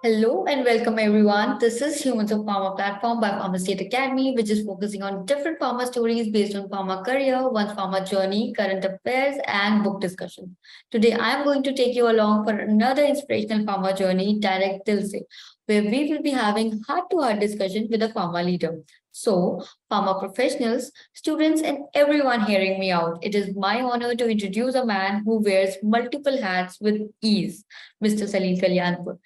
Hello and welcome everyone. This is Humans of Pharma platform by Pharma State Academy, which is focusing on different pharma stories based on pharma career, one's pharma journey, current affairs, and book discussion. Today, I am going to take you along for another inspirational pharma journey, Direct Dil Se, where we will be having heart-to-heart discussion with a pharma leader. So, pharma professionals, students, and everyone hearing me out, it is my honor to introduce a man who wears multiple hats with ease, Mr. Salil Kallianpur.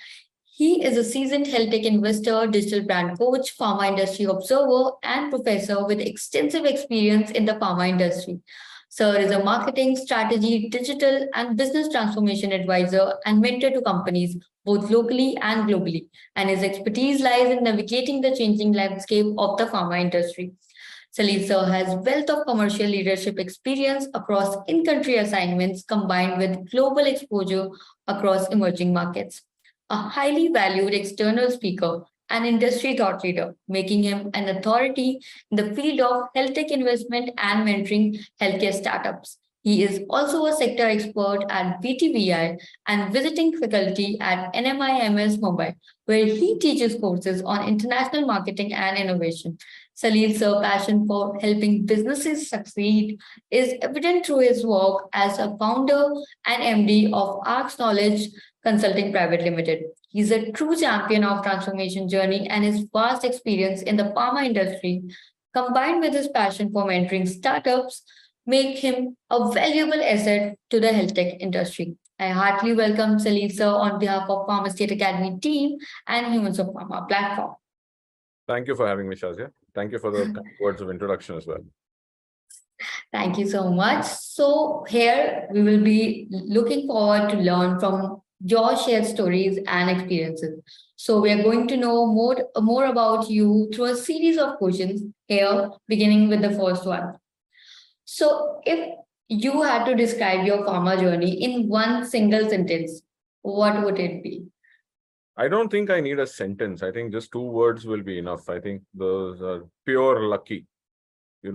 He is a seasoned health tech investor, digital brand coach, pharma industry observer, and professor with extensive experience in the pharma industry. Sir is a marketing, strategy, digital, and business transformation advisor and mentor to companies both locally and globally. And his expertise lies in navigating the changing landscape of the pharma industry. Salil sir has wealth of commercial leadership experience across in-country assignments combined with global exposure across emerging markets, a highly valued external speaker and industry thought leader, making him an authority in the field of health tech investment and mentoring healthcare startups. He is also a sector expert at BTBI and visiting faculty at NMIMS Mumbai, where he teaches courses on international marketing and innovation. Salil's passion for helping businesses succeed is evident through his work as a founder and MD of Arcs Knowledge Consulting Private Limited. He's a true champion of transformation journey and his vast experience in the pharma industry, combined with his passion for mentoring startups, make him a valuable asset to the health tech industry. I heartily welcome Salil sir on behalf of Pharma State Academy team and Humans of Pharma platform. Thank you for having me, Shazia. Thank you for the words of introduction as well. Thank you so much. So here we will be looking forward to learn from your shared stories and experiences. So we are going to know more about you through a series of questions here, beginning with the first one. So if you had to describe your pharma journey in one single sentence, what would it be? I don't think I need a sentence. I think just two words will be enough. I think those are pure lucky.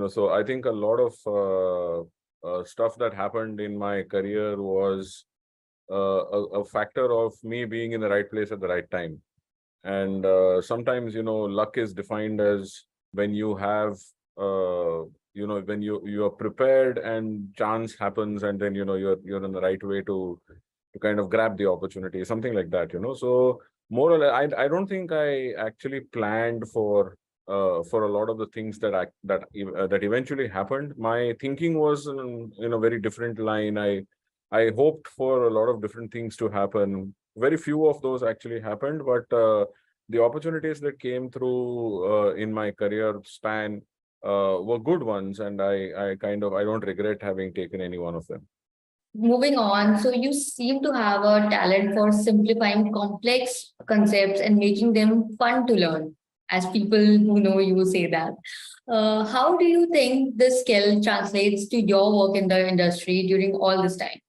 So I think a lot of stuff that happened in my career was a factor of me being in the right place at the right time. And sometimes, luck is defined as when you have, when you are prepared and chance happens, and then, you're in the right way to kind of grab the opportunity, something like that, So more or less, I don't think I actually planned for a lot of the things that eventually happened. My thinking was in a very different line. I hoped for a lot of different things to happen. Very few of those actually happened, but the opportunities that came through in my career span were good ones, and I don't regret having taken any one of them. Moving on, so you seem to have a talent for simplifying complex concepts and making them fun to learn, as people who know you say that. How do you think this skill translates to your work in the industry during all this time?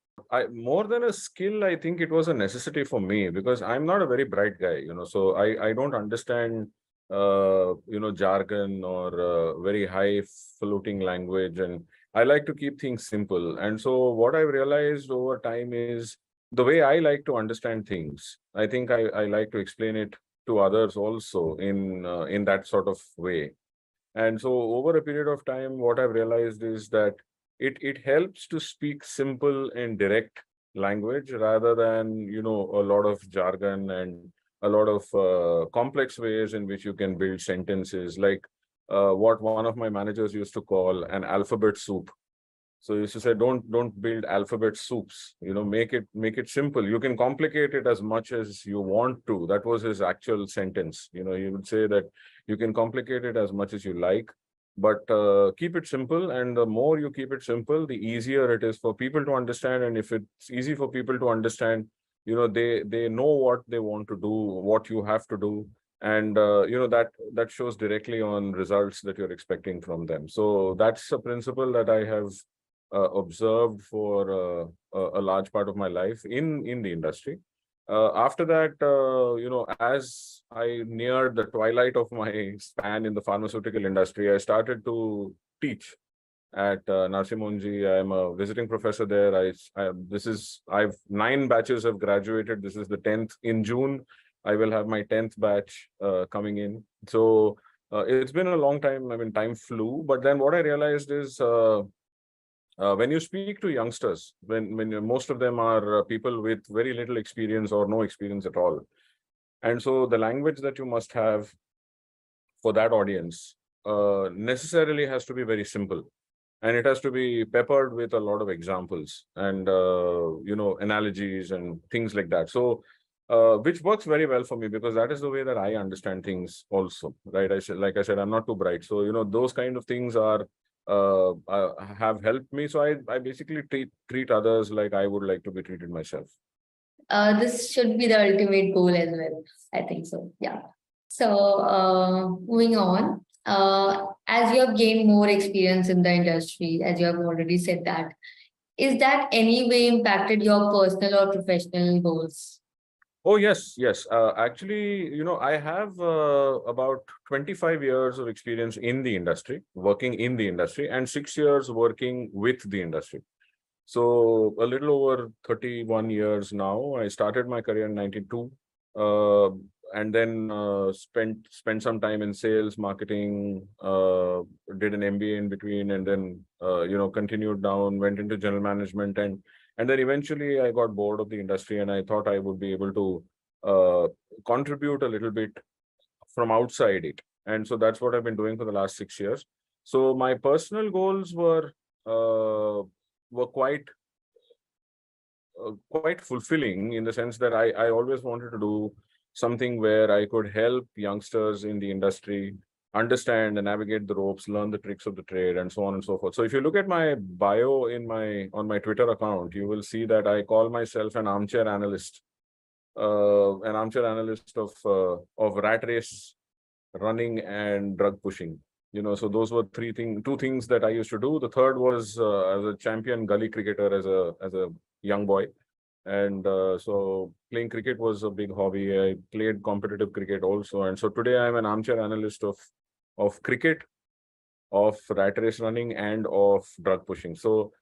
More than a skill, I think it was a necessity for me, because I'm not a very bright guy, so I don't understand, jargon or very highfalutin language, and I like to keep things simple. And so what I've realized over time is the way I like to understand things. I think I like to explain it to others also in that sort of way. And so over a period of time, what I've realized is that it helps to speak simple and direct language rather than, a lot of jargon and a lot of complex ways in which you can build sentences, like what one of my managers used to call an alphabet soup. So he used to say, don't build alphabet soups, make it simple. You can complicate it as much as you want to. That was his actual sentence. He would say that you can complicate it as much as you like, but keep it simple. And the more you keep it simple, the easier it is for people to understand. And if it's easy for people to understand, they know what they want to do, what you have to do. And, that shows directly on results that you're expecting from them. So that's a principle that I have observed for a large part of my life in the industry. After that, as I neared the twilight of my span in the pharmaceutical industry, I started to teach at Narsimonji. I'm a visiting professor there. I've 9 batches have graduated. This is the 10th in June. I will have my 10th batch coming in. So it's been a long time. I mean, time flew. But then what I realized is when you speak to youngsters, when most of them are people with very little experience or no experience at all. And so the language that you must have for that audience necessarily has to be very simple, and it has to be peppered with a lot of examples and analogies and things like that. So which works very well for me, because that is the way that I understand things also, right? Like I said, I'm not too bright, so those kind of things are have helped me. So I basically treat others like I would like to be treated myself. This should be the ultimate goal as well. I think so. Yeah. So, moving on, as you have gained more experience in the industry, as you have already said that, is that any way impacted your personal or professional goals? Oh, yes, yes. Actually, I have about 25 years of experience in the industry, working in the industry, and 6 years working with the industry. So a little over 31 years now. I started my career in 92, uh, and then spent some time in sales, marketing, did an MBA in between, and then continued down, went into general management, and then eventually I got bored of the industry, and I thought I would be able to uh, contribute a little bit from outside it. And so that's what I've been doing for the last 6 years. So my personal goals were quite fulfilling, in the sense that I always wanted to do something where I could help youngsters in the industry understand and navigate the ropes, learn the tricks of the trade, and so on and so forth. So if you look at my bio on my Twitter account, you will see that I call myself an armchair analyst of rat race running and drug pushing. So those were two things that I used to do. The third was as a champion gully cricketer as a young boy. And so playing cricket was a big hobby. I played competitive cricket also. And so today I'm an armchair analyst of cricket, of rat race running, and of drug pushing. So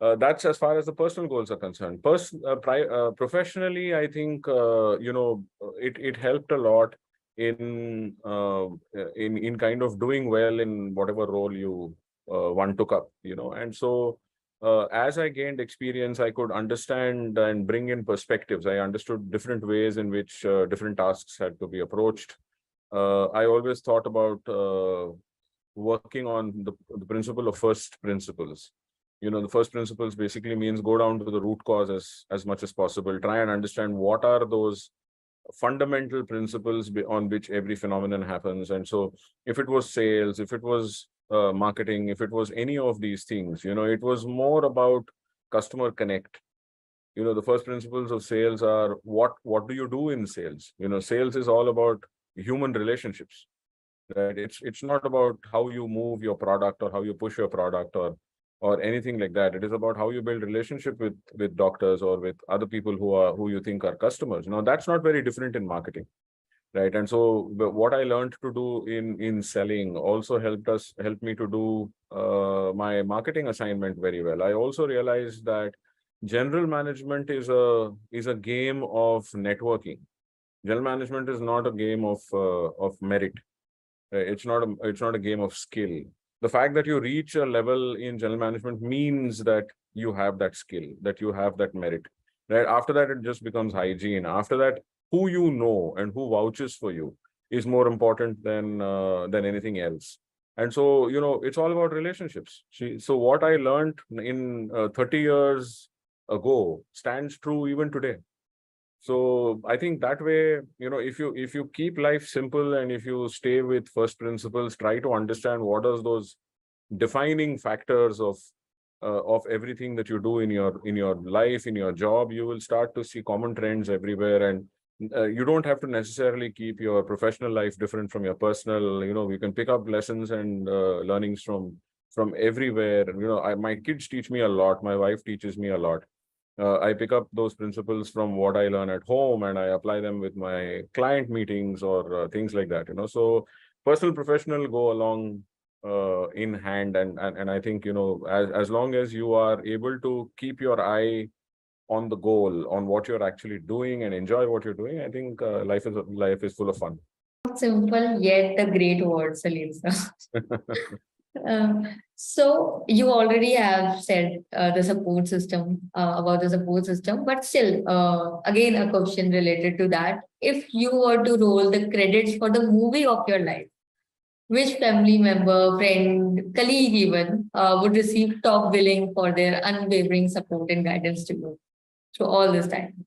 that's as far as the personal goals are concerned. Professionally, I think it helped a lot in kind of doing well in whatever role one took up. And so as I gained experience, I could understand and bring in perspectives. I understood different ways in which different tasks had to be approached. I always thought about working on the principle of first principles. The first principles basically means go down to the root cause as much as possible. Try and understand what are those fundamental principles on which every phenomenon happens. And so if it was sales, if it was marketing, if it was any of these things, it was more about customer connect. The first principles of sales are what do you do in sales? Sales is all about human relationships, right? It's not about how you move your product or how you push your product or anything like that. It is about how you build relationship with doctors or with other people who you think are customers. That's not very different in marketing, right? And so what I learned to do in selling also helped me to do my marketing assignment very well. I also realized that general management is a game of networking. General management is not a game of merit. It's not a game of skill. The fact that you reach a level in general management means that you have that skill, that you have that merit. Right? After that, it just becomes hygiene. After that, who you know and who vouches for you is more important than anything else. And so, it's all about relationships. So what I learned in 30 years ago stands true even today. So I think that way, if you keep life simple and if you stay with first principles, try to understand what are those defining factors of everything that you do in your life, in your job, you will start to see common trends everywhere. And you don't have to necessarily keep your professional life different from your personal. You can pick up lessons and learnings from everywhere. My kids teach me a lot. My wife teaches me a lot. I pick up those principles from what I learn at home, and I apply them with my client meetings or things like that. So personal, professional go along in hand, and I think as long as you are able to keep your eye on the goal, on what you're actually doing, and enjoy what you're doing, I think life is full of fun. Simple yet a great word, Salil sir. So you already have said the support system about the support system, but still, again, a question related to that. If you were to roll the credits for the movie of your life, which family member, friend, colleague even would receive top billing for their unwavering support and guidance to you through all this time?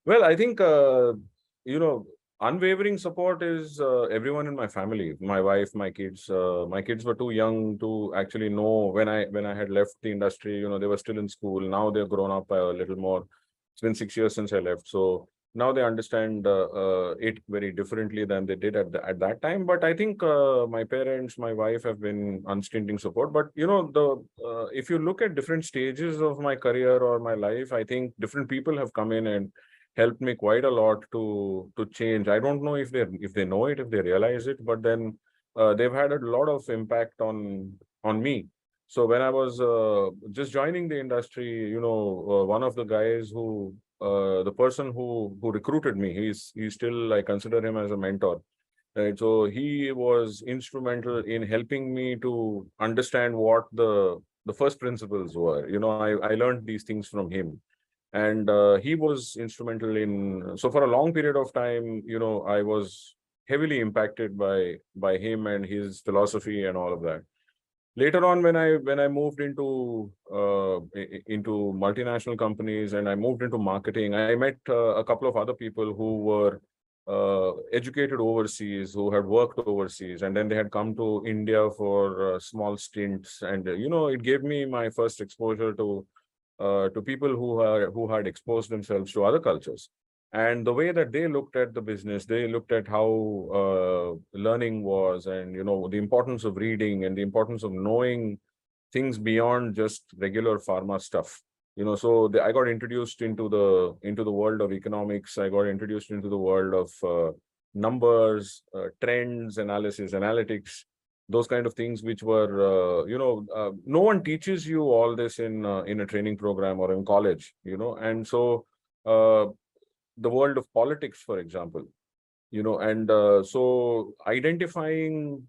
Well, I think you know, unwavering support is everyone in my family, my wife, my kids. My kids were too young to actually know when I had left the industry. You know, they were still in school. Now they're grown up a little more. It's been 6 years since I left, so now they understand it very differently than they did at that time. But I think my parents, my wife have been unstinting support. But you know, the if you look at different stages of my career or my life, I think different people have come in and helped me quite a lot to change. I don't know if they know it, if they realize it, but then they've had a lot of impact on me. So when I was just joining the industry, you know, one of the guys who the person who recruited me, he's still, I consider him as a mentor. Right. So he was instrumental in helping me to understand what the first principles were. You know, I learned these things from him, and he was instrumental in. So for a long period of time, you know, I was heavily impacted by him and his philosophy and all of that. Later on, when I moved into multinational companies and I moved into marketing, I met a couple of other people who were educated overseas, who had worked overseas, and then they had come to India for small stints. And you know, it gave me my first exposure to people who had exposed themselves to other cultures. And the way that they looked at the business, they looked at how learning was, and you know, the importance of reading and the importance of knowing things beyond just regular pharma stuff. You know, so I got introduced into the world of economics. I got introduced into the world of numbers, trends, analysis, analytics, those kind of things, which were no one teaches you all this in a training program or in college. You know, and so uh, the world of politics, for example, you know, and so identifying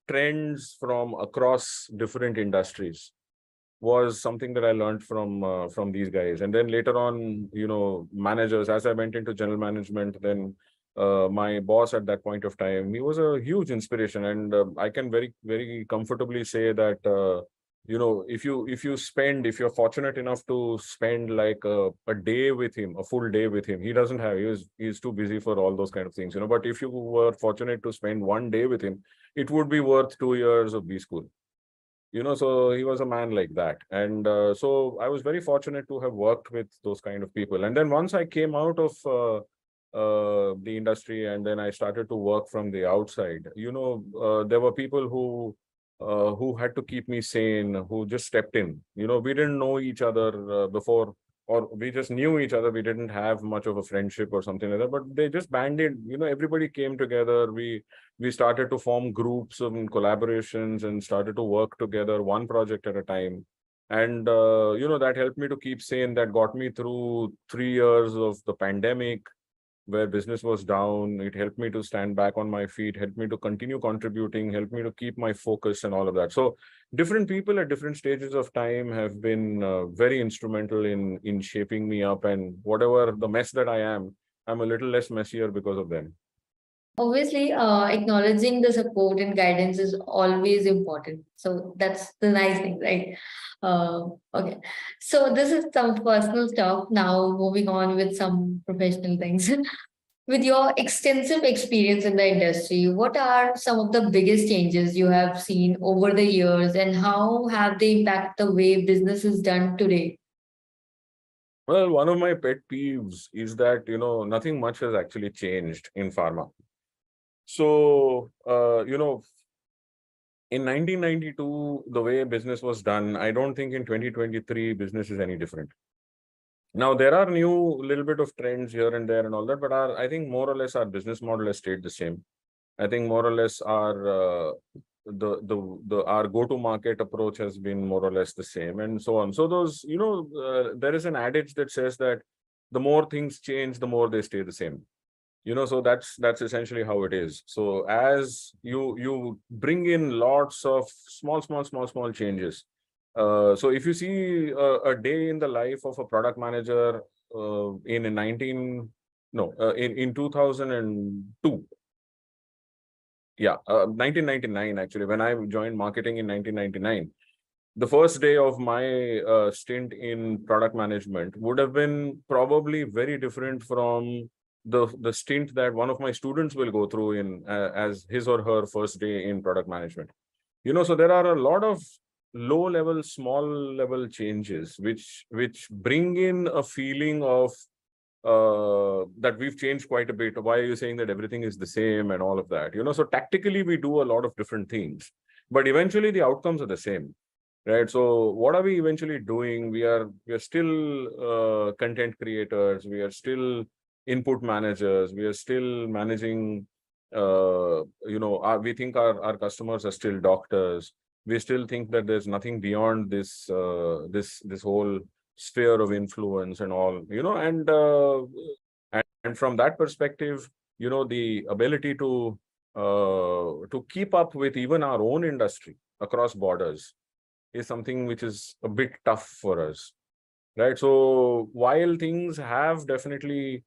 trends from across different industries was something that I learned from these guys. And then later on, you know, managers, as I went into general management, then my boss at that point of time, he was a huge inspiration. And I can very comfortably say that, you know, if you're fortunate enough to spend like a day with him, a full day with him, he's too busy for all those kind of things, you know. But if you were fortunate to spend one day with him, it would be worth 2 years of B school. You know, so he was a man like that. And so I was very fortunate to have worked with those kind of people. And then once I came out of the industry, and then I started to work from the outside, you know, there were people who had to keep me sane, who just stepped in. You know, we didn't know each other before, or we just knew each other. We didn't have much of a friendship or something like that, but they just banded, you know, everybody came together. We started to form groups and collaborations and started to work together, one project at a time. And you know, that helped me to keep sane. That got me through 3 years of the pandemic, where business was down. It helped me to stand back on my feet, helped me to continue contributing, helped me to keep my focus and all of that. So different people at different stages of time have been very instrumental in shaping me up. And whatever the mess that I am, I'm a little less messier because of them. Obviously, acknowledging the support and guidance is always important. So that's the nice thing, right? Okay. So this is some personal stuff. Now moving on with some professional things. With your extensive experience in the industry, what are some of the biggest changes you have seen over the years, and how have they impacted the way business is done today? Well, one of my pet peeves is that, you know, nothing much has actually changed in pharma. So, you know, in 1992, the way business was done, I don't think in 2023 business is any different. Now, there are new little bit of trends here and there and all that, but I think more or less our business model has stayed the same. I think more or less our our go-to-market approach has been more or less the same, and so on. So those, there is an adage that says that the more things change, the more they stay the same. So that's essentially how it is. So as you bring in lots of small changes. So if you see a day in the life of a product manager in 2002. Yeah, 1999 actually, when I joined marketing in 1999. The first day of my stint in product management would have been probably very different from the stint that one of my students will go through in as his or her first day in product management. So there are a lot of low level, small level changes which bring in a feeling of that we've changed quite a bit. Why are you saying that everything is the same and all of that? So tactically we do a lot of different things, but eventually the outcomes are the same. Right. So what are we eventually doing? We are still content creators. We are still input managers. We are still managing. We think our customers are still doctors. We still think that there's nothing beyond this whole sphere of influence and all. And from that perspective, the ability to keep up with even our own industry across borders is something which is a bit tough for us, right? So while things have definitely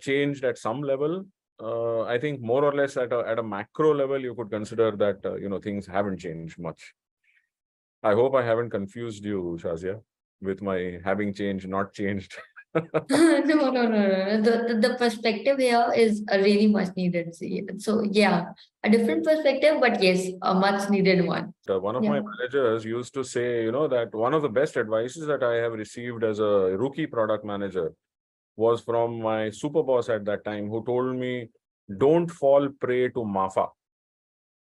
changed at some level, I think more or less at a macro level, you could consider that things haven't changed much. I hope I haven't confused you, Shazia, with my having changed, not changed. No. The perspective here is a really much needed. So yeah, a different perspective, but yes, a much needed one. One of my Yeah. managers used to say, that one of the best advices that I have received as a rookie product manager was from my super boss at that time, who told me, don't fall prey to MAFA.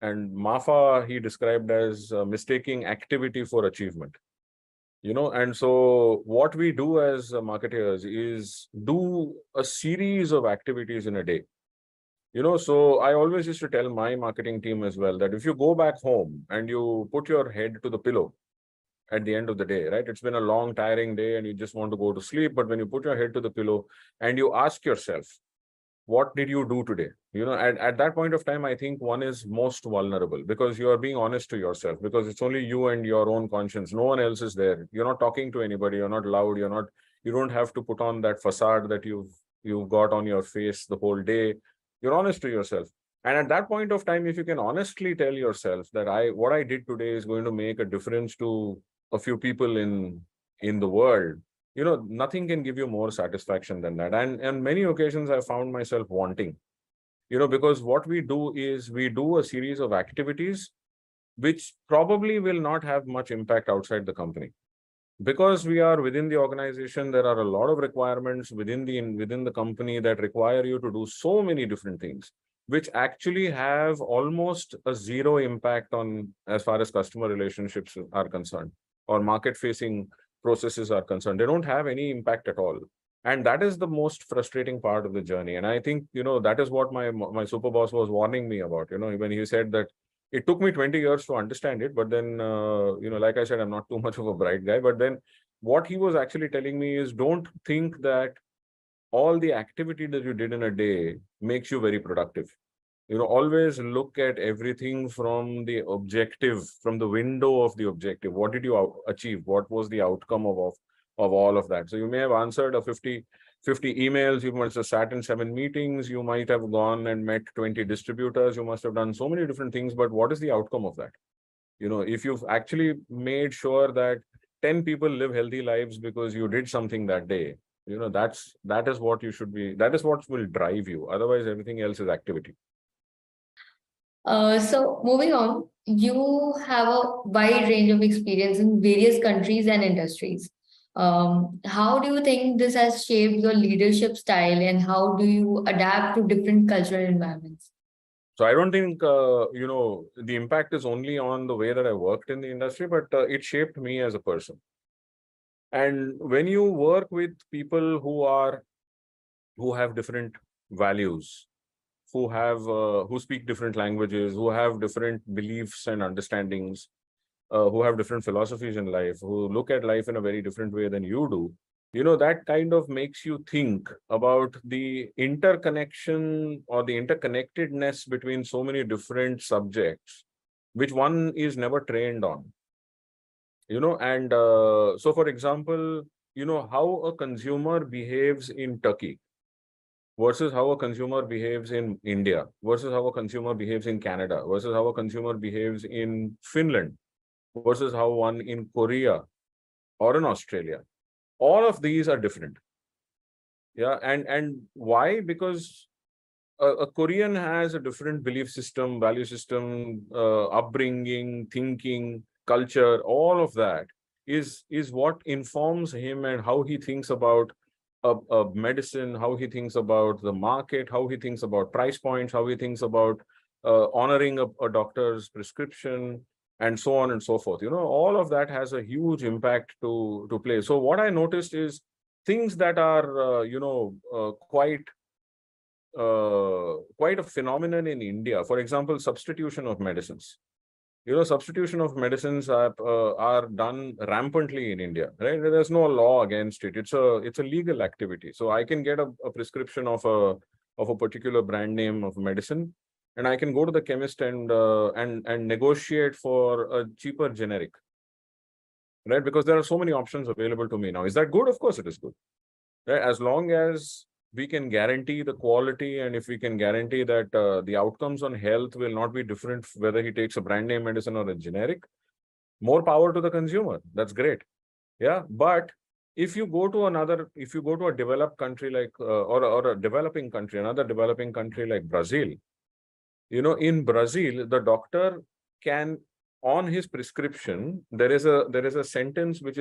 And MAFA he described as mistaking activity for achievement. And so what we do as marketers is do a series of activities in a day. So I always used to tell my marketing team as well that if you go back home and you put your head to the pillow at the end of the day, right? It's been a long, tiring day and you just want to go to sleep. But when you put your head to the pillow and you ask yourself, what did you do today? At that point of time, I think one is most vulnerable because you are being honest to yourself, because it's only you and your own conscience. No one else is there. You're not talking to anybody. You're not loud. You don't have to put on that facade that you've got on your face the whole day. You're honest to yourself. And at that point of time, if you can honestly tell yourself that what I did today is going to make a difference to a few people in the world, nothing can give you more satisfaction than that. And many occasions I found myself wanting, because what we do is we do a series of activities which probably will not have much impact outside the company. Because we are within the organization, there are a lot of requirements within the company that require you to do so many different things, which actually have almost a zero impact on as far as customer relationships are concerned or market facing processes are concerned. They don't have any impact at all. And that is the most frustrating part of the journey. And I think, that is what my super boss was warning me about, when he said that it took me 20 years to understand it. But then, like I said, I'm not too much of a bright guy. But then what he was actually telling me is, don't think that all the activity that you did in a day makes you very productive. Always look at everything from the objective, from the window of the objective. What did you achieve? What was the outcome of all of that? So you may have answered a 50 emails, you must have sat in 7 meetings, you might have gone and met 20 distributors, you must have done so many different things, but what is the outcome of that? If you've actually made sure that 10 people live healthy lives because you did something that day, that is what you should be, that is what will drive you. Otherwise, everything else is activity. So moving on, you have a wide range of experience in various countries and industries. How do you think this has shaped your leadership style, and how do you adapt to different cultural environments? So I don't think, the impact is only on the way that I worked in the industry, but it shaped me as a person. And when you work with people who have different values, who speak different languages, who have different beliefs and understandings, who have different philosophies in life, who look at life in a very different way than you do, that kind of makes you think about the interconnection or the interconnectedness between so many different subjects, which one is never trained on. And so, for example, how a consumer behaves in Turkey versus how a consumer behaves in India, versus how a consumer behaves in Canada, versus how a consumer behaves in Finland, versus how one in Korea or in Australia. All of these are different. Yeah. And why? Because a Korean has a different belief system, value system, upbringing, thinking, culture, all of that is what informs him and how he thinks about a medicine, how he thinks about the market, how he thinks about price points, how he thinks about honoring a doctor's prescription, and so on and so forth. All of that has a huge impact to play. So what I noticed is things that are, quite a phenomenon in India. For example, substitution of medicines. Substitution of medicines are done rampantly in India, right? There's no law against it. It's a legal activity. So I can get a prescription of a particular brand name of medicine, and I can go to the chemist and negotiate for a cheaper generic, right? Because there are so many options available to me now. Is that good? Of course, it is good. Right? As long as we can guarantee the quality, and if we can guarantee that the outcomes on health will not be different whether he takes a brand name medicine or a generic, more power to the consumer. That's great. Yeah. But if you go to a developed country like or a developing country, another developing country like Brazil, in Brazil, the doctor can, on his prescription, there is a sentence which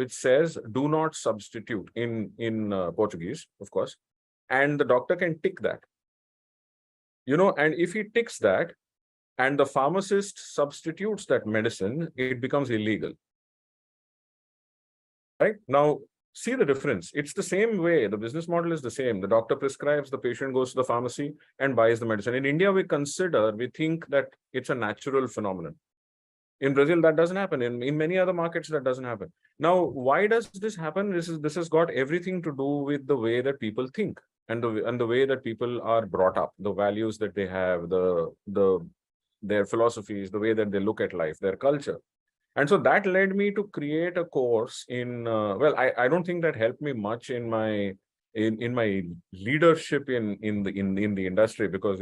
says do not substitute in Portuguese, of course, and the doctor can tick that. And if he ticks that and the pharmacist substitutes that medicine, it becomes illegal. Right? Now, see the difference. It's the same way. The business model is the same. The doctor prescribes, the patient goes to the pharmacy and buys the medicine. In India, we think that it's a natural phenomenon. In Brazil, that doesn't happen. In many other markets, that doesn't happen. Now, why does this happen? This has got everything to do with the way that people think and the way that people are brought up, the values that they have, their philosophies, the way that they look at life, their culture. And so that led me to create a course in, I don't think that helped me much in my leadership in the industry, because,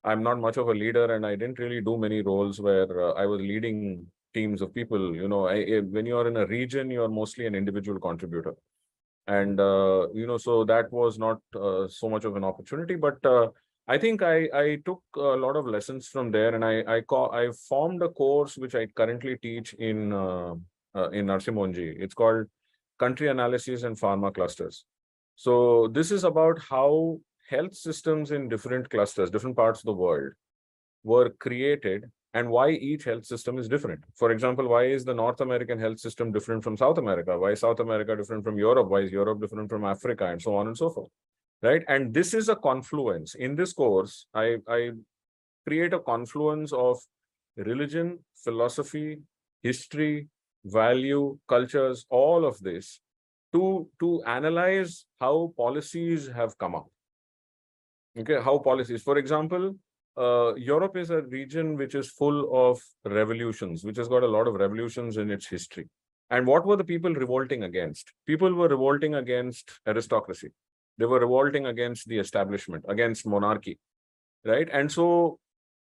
I'm not much of a leader, and I didn't really do many roles where I was leading teams of people. When you're in a region, you're mostly an individual contributor. And, so that was not so much of an opportunity, but I think I took a lot of lessons from there, and I formed a course which I currently teach in Narsimonji. It's called Country Analysis and Pharma Clusters. So this is about how health systems in different clusters, different parts of the world, were created, and why each health system is different. For example, why is the North American health system different from South America? Why is South America different from Europe? Why is Europe different from Africa? And so on and so forth. Right? And this is a confluence. In this course, I create a confluence of religion, philosophy, history, value, cultures, all of this to analyze how policies have come up. Okay, how policies, for example, Europe is a region which is full of revolutions, which has got a lot of revolutions in its history. And what were the people revolting against? People were revolting against aristocracy. They were revolting against the establishment, against monarchy, right? And so,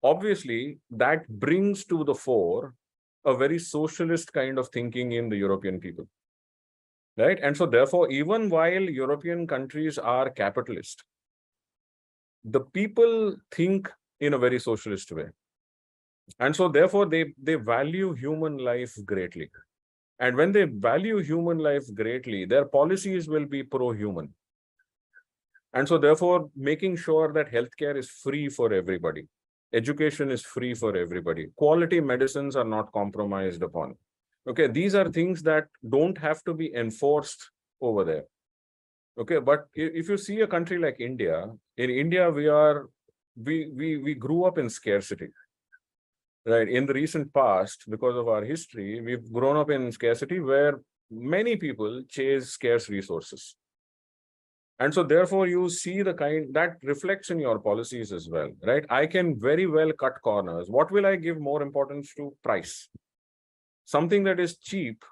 obviously, that brings to the fore a very socialist kind of thinking in the European people, right? And so, therefore, even while European countries are capitalist, the people think in a very socialist way. And so, therefore, they value human life greatly. And when they value human life greatly, their policies will be pro-human. And so, therefore, making sure that healthcare is free for everybody, education is free for everybody, quality medicines are not compromised upon. Okay, these are things that don't have to be enforced over there. Okay, but if you see a country like India, in India, we are we grew up in scarcity, right? In the recent past, because of our history, we've grown up in scarcity where many people chase scarce resources. And so therefore you see the kind that reflects in your policies as well, right? I can very well cut corners. What will I give more importance to? Price. Something that is cheap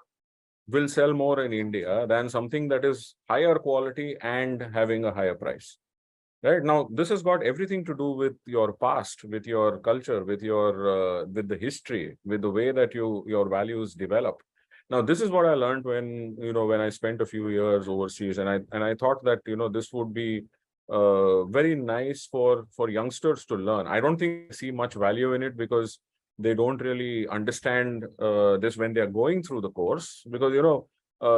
will sell more in India than something that is higher quality and having a higher price. Right now, this has got everything to do with your past, with your culture, with your with the history, with the way that your values develop. Now, this is what I learned when I spent a few years overseas, and I thought that this would be very nice for youngsters to learn. I don't think I see much value in it because they don't really understand this when they are going through the course, because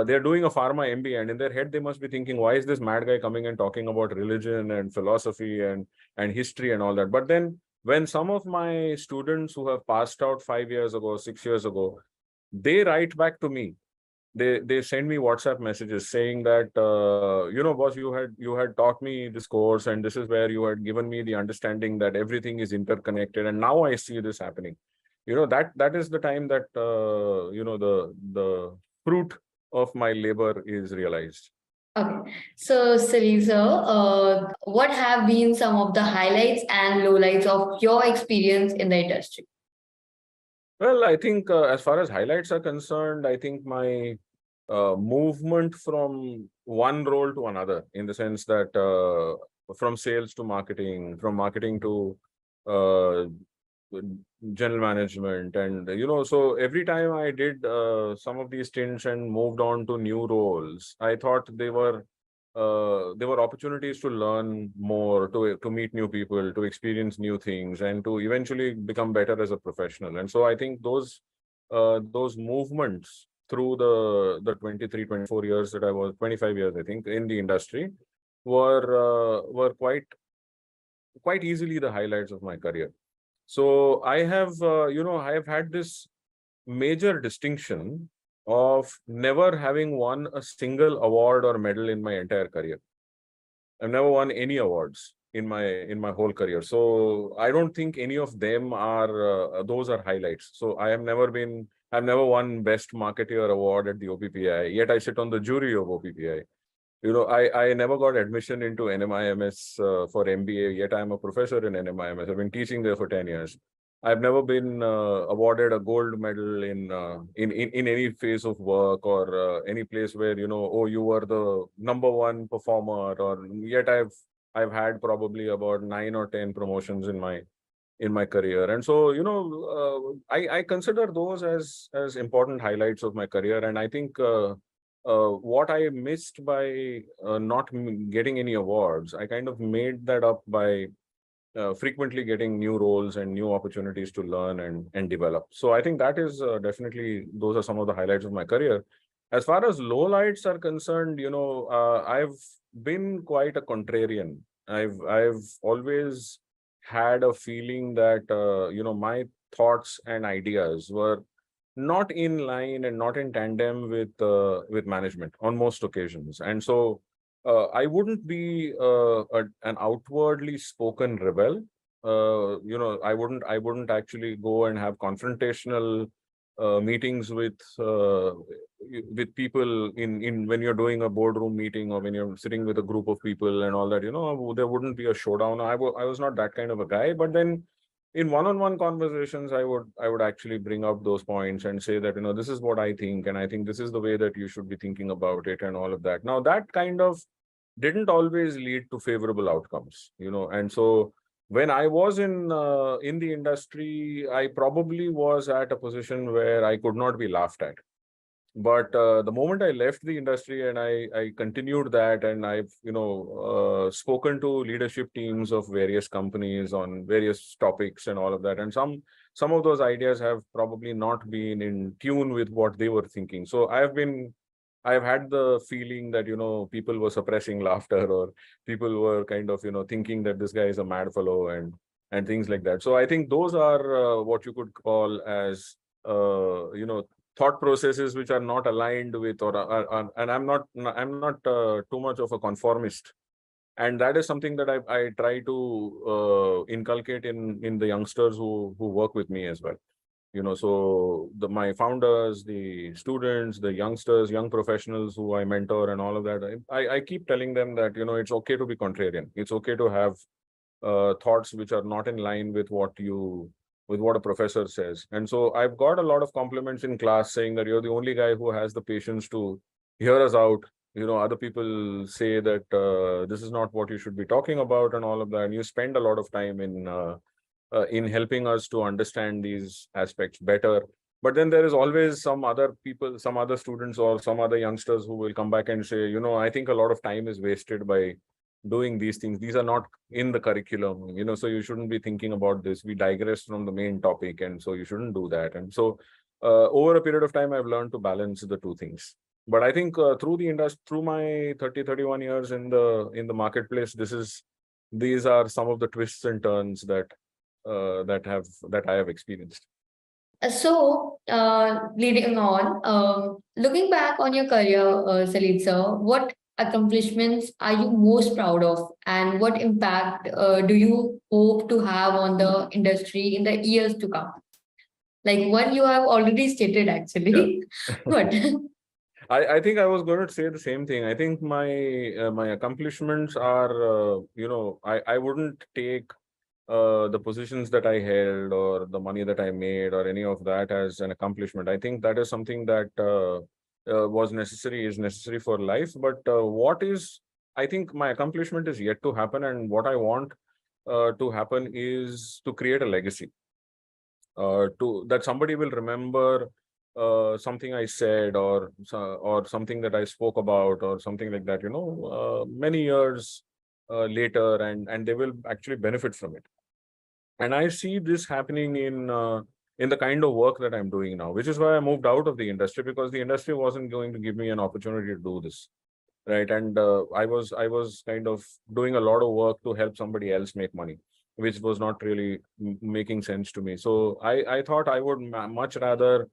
they're doing a pharma MBA, and in their head they must be thinking, why is this mad guy coming and talking about religion and philosophy and history and all that? But then when some of my students who have passed out 5 years ago, 6 years ago, they write back to me. They send me WhatsApp messages saying that boss, you had taught me this course, and this is where you had given me the understanding that everything is interconnected, and now I see this happening. That is the time that the fruit of my labor is realized. Okay, so Salil sir, what have been some of the highlights and lowlights of your experience in the industry? Well, I think as far as highlights are concerned, I think my movement from one role to another, in the sense that from sales to marketing, from marketing to uh, general management, and so every time I did some of these stints and moved on to new roles, I thought they were opportunities to learn more, to meet new people, to experience new things, and to eventually become better as a professional. And so I think those movements through the 23, 24 years that I was, 25 years I think, in the industry, were quite easily the highlights of my career. So I have had this major distinction of never having won a single award or medal in my entire career. I've never won any awards in my whole career. So I don't think any of them are those are highlights. So I've never won Best Marketeer award at the OPPI, yet I sit on the jury of OPPI. I never got admission into NMIMS for MBA, yet I'm a professor in NMIMS. I've been teaching there for 10 years. I've never been awarded a gold medal in any phase of work, or any place where, oh, you were the number one performer, or yet I've had probably about 9 or 10 promotions in my career. And so, I consider those as important highlights of my career. And I think what I missed by not getting any awards, I kind of made that up by frequently getting new roles and new opportunities to learn and develop. So I think that is definitely, those are some of the highlights of my career. As far as lowlights are concerned, I've been quite a contrarian. I've always had a feeling that my thoughts and ideas were not in line and not in tandem with management on most occasions. And so I wouldn't be an outwardly spoken rebel. I wouldn't actually go and have confrontational meetings with people in when you're doing a boardroom meeting, or when you're sitting with a group of people and all that. There wouldn't be a showdown. I was not that kind of a guy. But then in one-on-one conversations, I would actually bring up those points and say that, this is what I think, and I think this is the way that you should be thinking about it, and all of that. Now, that kind of didn't always lead to favorable outcomes, and so when I was in the industry, I probably was at a position where I could not be laughed at. But the moment I left the industry and I continued that, and I've spoken to leadership teams of various companies on various topics and all of that, and some of those ideas have probably not been in tune with what they were thinking. So I've had the feeling that people were suppressing laughter, or people were kind of thinking that this guy is a mad fellow, and things like that. So I think those are what you could call as thought processes which are not aligned with, and I'm not too much of a conformist. And that is something that I try to inculcate in the youngsters who work with me as well. So my founders, the students, the youngsters, young professionals who I mentor and all of that, I keep telling them that, it's okay to be contrarian. It's okay to have thoughts which are not in line with what a professor says. And so I've got a lot of compliments in class saying that you're the only guy who has the patience to hear us out. Other people say that this is not what you should be talking about and all of that. And you spend a lot of time in helping us to understand these aspects better. But then there is always some other people, some other students or some other youngsters who will come back and say, I think a lot of time is wasted by doing these things. These are not in the curriculum, so you shouldn't be thinking about this. We digress from the main topic, and so you shouldn't do that. And so over a period of time, I've learned to balance the two things. But I think through the industry, through my 31 years in the marketplace, these are some of the twists and turns that I have experienced. Leading on, looking back on your career, Salil sir, what accomplishments are you most proud of, and what impact do you hope to have on the industry in the years to come? Like one you have already stated, actually. Yeah. What? I think I was going to say the same thing. I think my accomplishments are, I wouldn't take the positions that I held or the money that I made or any of that as an accomplishment. I think that is something that is necessary for life. But I think my accomplishment is yet to happen, and what I want to happen is to create a legacy. That somebody will remember something I said or something that I spoke about or something like that, many years later, and they will actually benefit from it. And I see this happening in the kind of work that I'm doing now, which is why I moved out of the industry, because the industry wasn't going to give me an opportunity to do this, right? And I was kind of doing a lot of work to help somebody else make money, which was not really making sense to me. So I thought I would much rather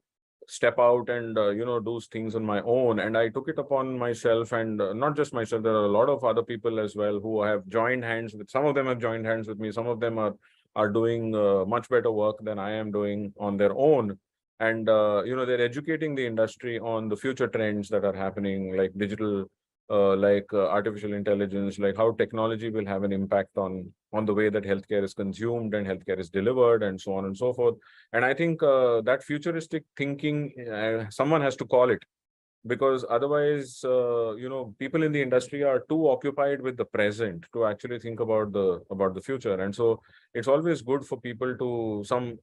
step out and do things on my own. And I took it upon myself, and not just myself, there are a lot of other people as well who have joined hands with. Some of them have joined hands with me. Some of them are doing much better work than I am doing on their own. And they're educating the industry on the future trends that are happening, like digital, artificial intelligence, like how technology will have an impact on the way that healthcare is consumed and healthcare is delivered, and so on and so forth. And I think that futuristic thinking, someone has to call it, because otherwise, people in the industry are too occupied with the present to actually think about the future. And so it's always good for people some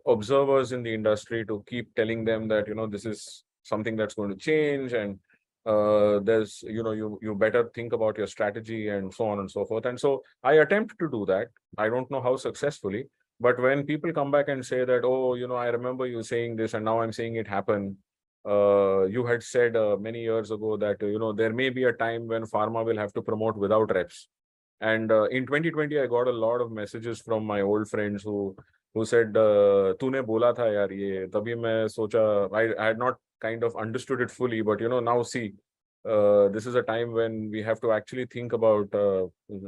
observers in the industry to keep telling them that, this is something that's going to change, and there's, you better think about your strategy, and so on and so forth. And so I attempt to do that. I don't know how successfully, but when people come back and say that, oh, I remember you saying this and now I'm seeing it happen. You had said many years ago that, there may be a time when pharma will have to promote without reps. And in 2020, I got a lot of messages from my old friends who said, "तूने बोला था यार ये." तभी मैं सोचा, I had not kind of understood it fully, but now see, this is a time when we have to actually think about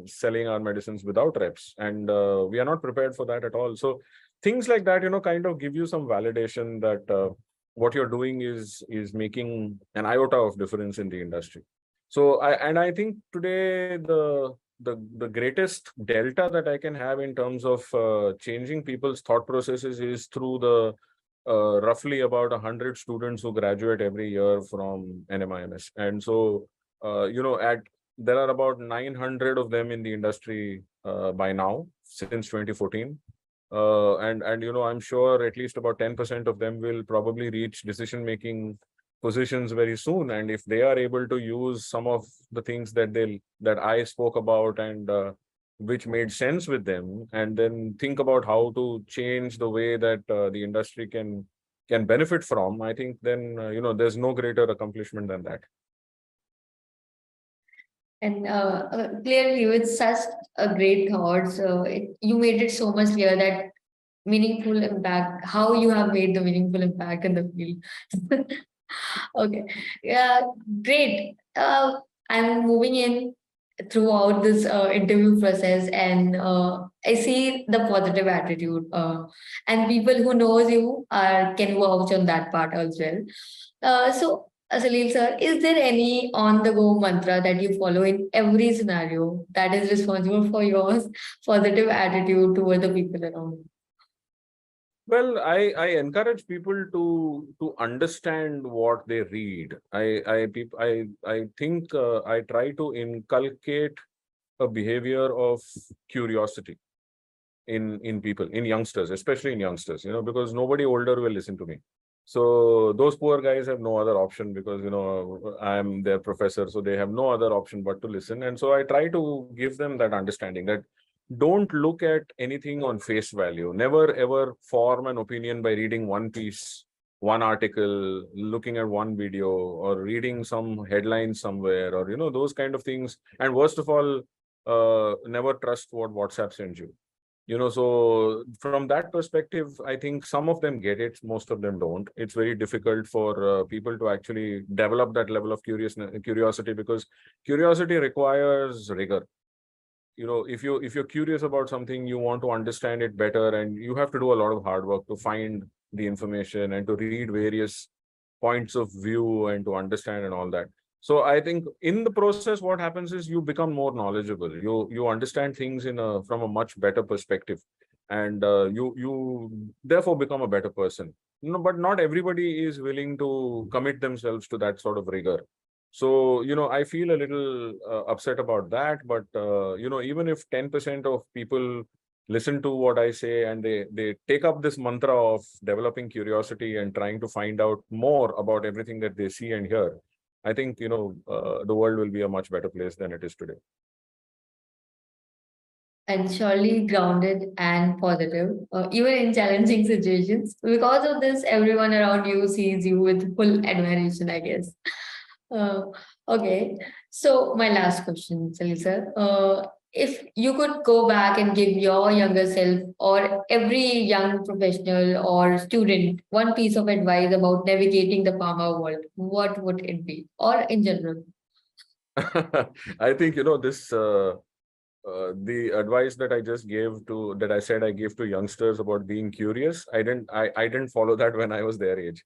selling our medicines without reps, and we are not prepared for that at all. So things like that, kind of give you some validation that what you're doing is making an iota of difference in the industry. So I think today the greatest delta that I can have in terms of changing people's thought processes is through the roughly about 100 students who graduate every year from NMIMS. And so, there are about 900 of them in the industry by now, since 2014. And I'm sure at least about 10% of them will probably reach decision-making positions very soon. And if they are able to use some of the things that I spoke about, and which made sense with them, and then think about how to change the way that the industry can benefit from, I think then, there's no greater accomplishment than that. And clearly, with such a great thoughts, you made it so much clear that meaningful impact, how you have made the meaningful impact in the field. Okay, yeah, great. I'm moving in throughout this interview process, and I see the positive attitude, and people who knows you are can vouch on that part as well. Salil sir, is there any on-the-go mantra that you follow in every scenario that is responsible for your positive attitude toward the people around you? Well, I encourage people to understand what they read. I think I try to inculcate a behavior of curiosity in people, in youngsters, especially in youngsters, because nobody older will listen to me. So those poor guys have no other option, because I'm their professor, so they have no other option but to listen. And so I try to give them that understanding that don't look at anything on face value. Never ever form an opinion by reading one piece, one article, looking at one video, or reading some headline somewhere, or those kind of things. And worst of all, never trust what WhatsApp sends you. So from that perspective, I think some of them get it, most of them don't. It's very difficult for people to actually develop that level of curiosity, because curiosity requires rigor. If you're curious about something, you want to understand it better, and you have to do a lot of hard work to find the information and to read various points of view and to understand and all that. So I think in the process, what happens is you become more knowledgeable. You understand things from a much better perspective, and you therefore become a better person. But not everybody is willing to commit themselves to that sort of rigor. So I feel a little upset about that. But even if 10% of people listen to what I say, and they take up this mantra of developing curiosity and trying to find out more about everything that they see and hear, I think the world will be a much better place than it is today. And surely grounded and positive, even in challenging situations. Because of this, everyone around you sees you with full admiration, I guess. Uh, okay, so my last question, Salil sir. If you could go back and give your younger self or every young professional or student one piece of advice about navigating the pharma world, what would it be? Or in general? I think this the advice that I just gave to that I said I gave to youngsters about being curious. I didn't follow that when I was their age.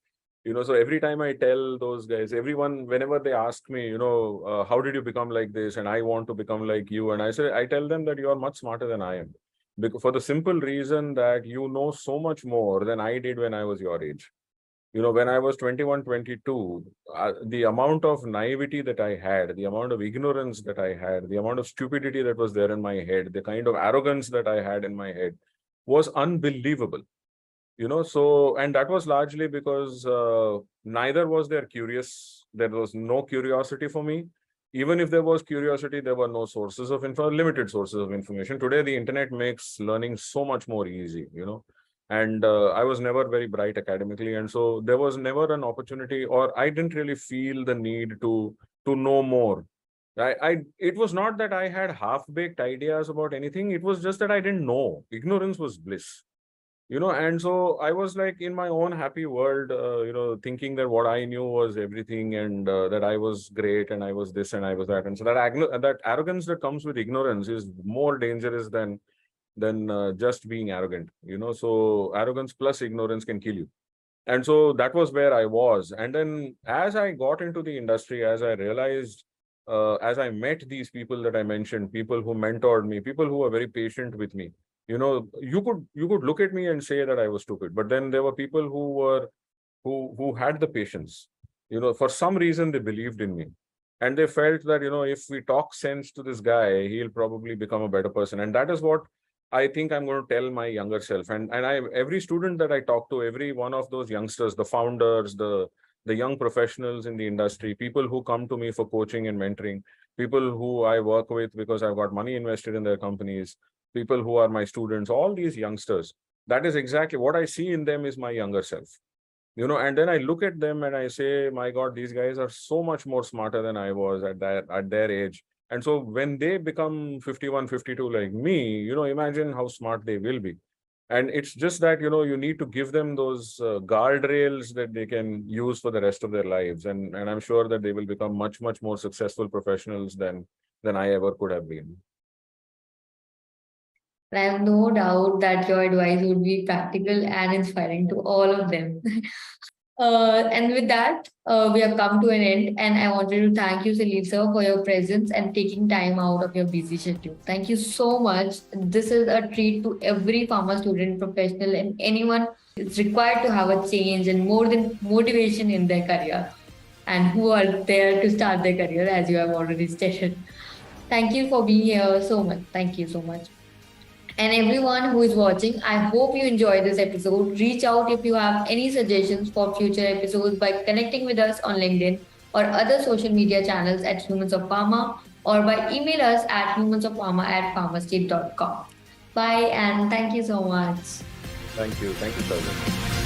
So every time I tell those guys, everyone, whenever they ask me, how did you become like this, and I want to become like you, and I tell them that you are much smarter than I am, because for the simple reason that you know so much more than I did when I was your age. When I was 21, 22, the amount of naivety that I had, the amount of ignorance that I had, the amount of stupidity that was there in my head, the kind of arrogance that I had in my head was unbelievable. So, and that was largely because neither was there there was no curiosity for me. Even if there was curiosity, there were no sources of info, limited sources of information. Today, the internet makes learning so much more easy, and I was never very bright academically. And so there was never an opportunity, or I didn't really feel the need to know more. It was not that I had half-baked ideas about anything. It was just that I didn't know. Ignorance was bliss. And so I was like in my own happy world, thinking that what I knew was everything, and that I was great, and I was this and I was that. And so that arrogance that comes with ignorance is more dangerous than just being arrogant. So arrogance plus ignorance can kill you. And so that was where I was. And then as I got into the industry, as I realized, as I met these people that I mentioned, people who mentored me, people who were very patient with me, you could look at me and say that I was stupid, but then there were people who had the patience. For some reason they believed in me, and they felt that if we talk sense to this guy, he'll probably become a better person. And that is what I think I'm going to tell my younger self. And every student that I talk to, every one of those youngsters, the founders, the young professionals in the industry, people who come to me for coaching and mentoring, people who I work with because I've got money invested in their companies, people who are my students, all these youngsters, that is exactly what I see in them is my younger self. And then I look at them and I say, my God, these guys are so much more smarter than I was at their age. And so when they become 51, 52 like me, imagine how smart they will be. And it's just that, you need to give them those guardrails that they can use for the rest of their lives. And I'm sure that they will become much, much more successful professionals than I ever could have been. I have no doubt that your advice would be practical and inspiring to all of them. And with that, we have come to an end. And I wanted to thank you, Salil sir, for your presence and taking time out of your busy schedule. Thank you so much. This is a treat to every pharma student, professional, and anyone is required to have a change and more than motivation in their career and who are there to start their career, as you have already stated. Thank you for being here so much. Thank you so much. And everyone who is watching, I hope you enjoyed this episode. Reach out if you have any suggestions for future episodes by connecting with us on LinkedIn or other social media channels at Humans of Pharma or by email us at humansofpharma@pharmastate.com. Bye and thank you so much. Thank you, Sajan.